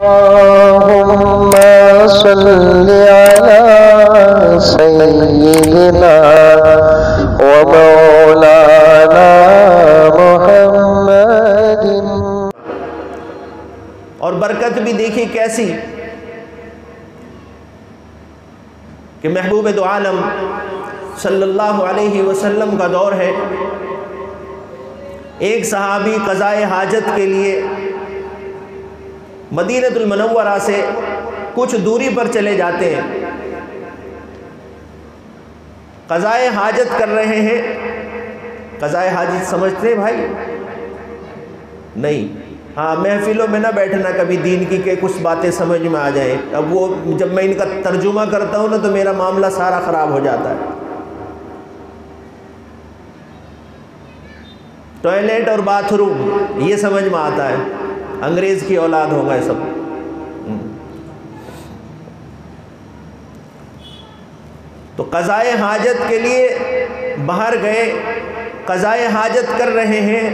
اللهم صل على سيدنا ومولانا محمد۔ اور برکت بھی دیکھیے کیسی کہ محبوب دو عالم صلی اللہ علیہ وسلم کا دور ہے، ایک صحابی قضائے حاجت کے لیے مدینہ المنورہ سے کچھ دوری پر چلے جاتے ہیں، قضائے حاجت کر رہے ہیں۔ قضائے حاجت سمجھتے ہیں بھائی؟ نہیں، ہاں محفلوں میں نہ بیٹھنا کبھی دین کی کہ کچھ باتیں سمجھ میں آ جائیں۔ اب وہ جب میں ان کا ترجمہ کرتا ہوں نا تو میرا معاملہ سارا خراب ہو جاتا ہے۔ ٹوائلٹ اور باتھ روم یہ سمجھ میں آتا ہے، انگریز کی اولاد ہو گئے سب۔ تو قضائے حاجت کے لیے باہر گئے، قضائے حاجت کر رہے ہیں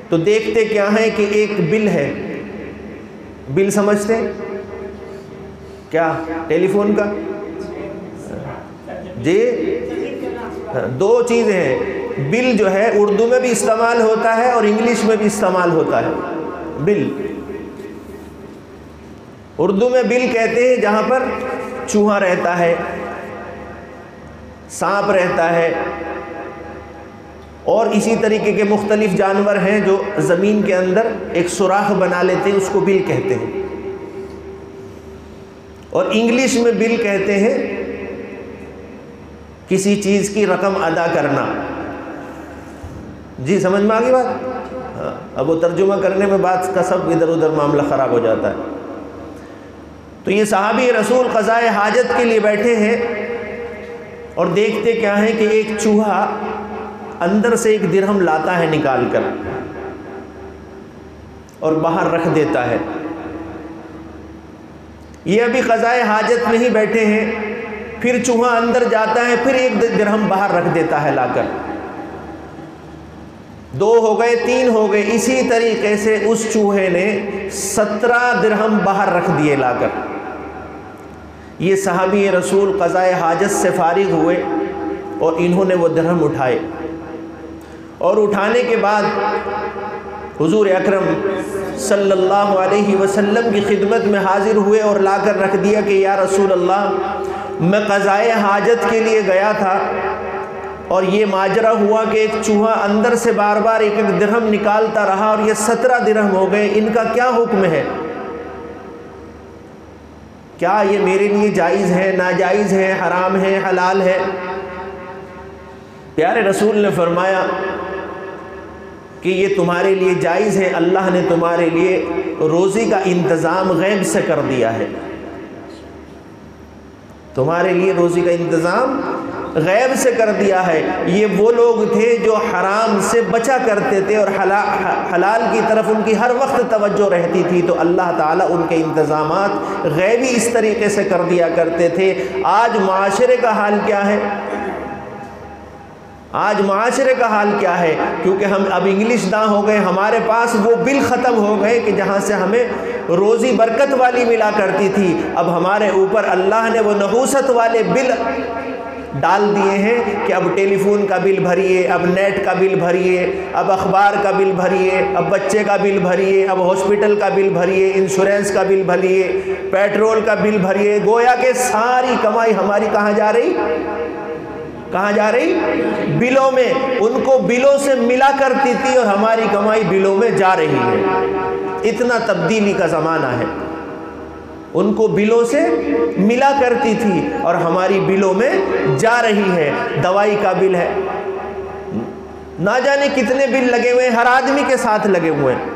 تو دیکھتے کیا ہے کہ ایک بل ہے۔ بل سمجھتے ہیں کیا؟ ٹیلی فون کا جی، دو چیزیں ہیں۔ بل جو ہے اردو میں بھی استعمال ہوتا ہے اور انگلش میں بھی استعمال ہوتا ہے۔ بل اردو میں بل کہتے ہیں جہاں پر چوہا رہتا ہے، سانپ رہتا ہے، اور اسی طریقے کے مختلف جانور ہیں جو زمین کے اندر ایک سوراخ بنا لیتے ہیں، اس کو بل کہتے ہیں۔ اور انگلش میں بل کہتے ہیں کسی چیز کی رقم ادا کرنا۔ جی سمجھ میں آ گئی بات؟ ہاں، اب وہ ترجمہ کرنے میں بات کا سب ادھر ادھر معاملہ خراب ہو جاتا ہے۔ تو یہ صحابی رسول قضائے حاجت کے لیے بیٹھے ہیں اور دیکھتے کیا ہے کہ ایک چوہا اندر سے ایک درہم لاتا ہے نکال کر اور باہر رکھ دیتا ہے۔ یہ ابھی قضائے حاجت میں ہی بیٹھے ہیں، پھر چوہا اندر جاتا ہے، پھر ایک درہم باہر رکھ دیتا ہے لا کر۔ 2 ہو گئے، 3 ہو گئے، اسی طریقے سے اس چوہے نے 17 درہم باہر رکھ دیے لا کر۔ یہ صحابی رسول قضائے حاجت سے فارغ ہوئے اور انہوں نے وہ درہم اٹھائے، اور اٹھانے کے بعد حضور اکرم صلی اللہ علیہ وسلم کی خدمت میں حاضر ہوئے اور لا کر رکھ دیا کہ یا رسول اللہ، میں قضائے حاجت کے لیے گیا تھا اور یہ ماجرا ہوا کہ ایک چوہا اندر سے بار بار ایک ایک درہم نکالتا رہا اور یہ 17 درہم ہو گئے، ان کا کیا حکم ہے؟ کیا یہ میرے لیے جائز ہے، ناجائز ہے، حرام ہے، حلال ہے؟ پیارے رسول نے فرمایا کہ یہ تمہارے لیے جائز ہے، اللہ نے تمہارے لیے روزی کا انتظام غیب سے کر دیا ہے۔ تمہارے لیے روزی کا انتظام غیب سے کر دیا ہے۔ یہ وہ لوگ تھے جو حرام سے بچا کرتے تھے اور حلال کی طرف ان کی ہر وقت توجہ رہتی تھی، تو اللہ تعالیٰ ان کے انتظامات غیبی اس طریقے سے کر دیا کرتے تھے۔ آج معاشرے کا حال کیا ہے؟ آج معاشرے کا حال کیا ہے؟ کیونکہ ہم اب انگلش داں ہو گئے، ہمارے پاس وہ بل ختم ہو گئے کہ جہاں سے ہمیں روزی برکت والی ملا کرتی تھی، اب ہمارے اوپر اللہ نے وہ نحوست والے بل ڈال دیے ہیں کہ اب ٹیلی فون کا بل بھریے، اب نیٹ کا بل بھریے، اب اخبار کا بل بھریے، اب بچے کا بل بھریے، اب ہاسپٹل کا بل بھریے، انشورنس کا بل بھریے، پیٹرول کا بل بھریے۔ گویا کہ ساری کمائی ہماری کہاں جا رہی؟ کہاں جا رہی؟ بلوں میں۔ ان کو بلوں سے ملا کرتی تھی اور ہماری کمائی بلوں میں جا رہی ہے۔ اتنا تبدیلی کا زمانہ ہے۔ ان کو بلوں سے ملا کرتی تھی اور ہماری بلوں میں جا رہی ہے۔ دوائی کا بل ہے، نہ جانے کتنے بل لگے ہوئے ہیں، ہر آدمی کے ساتھ لگے ہوئے ہیں۔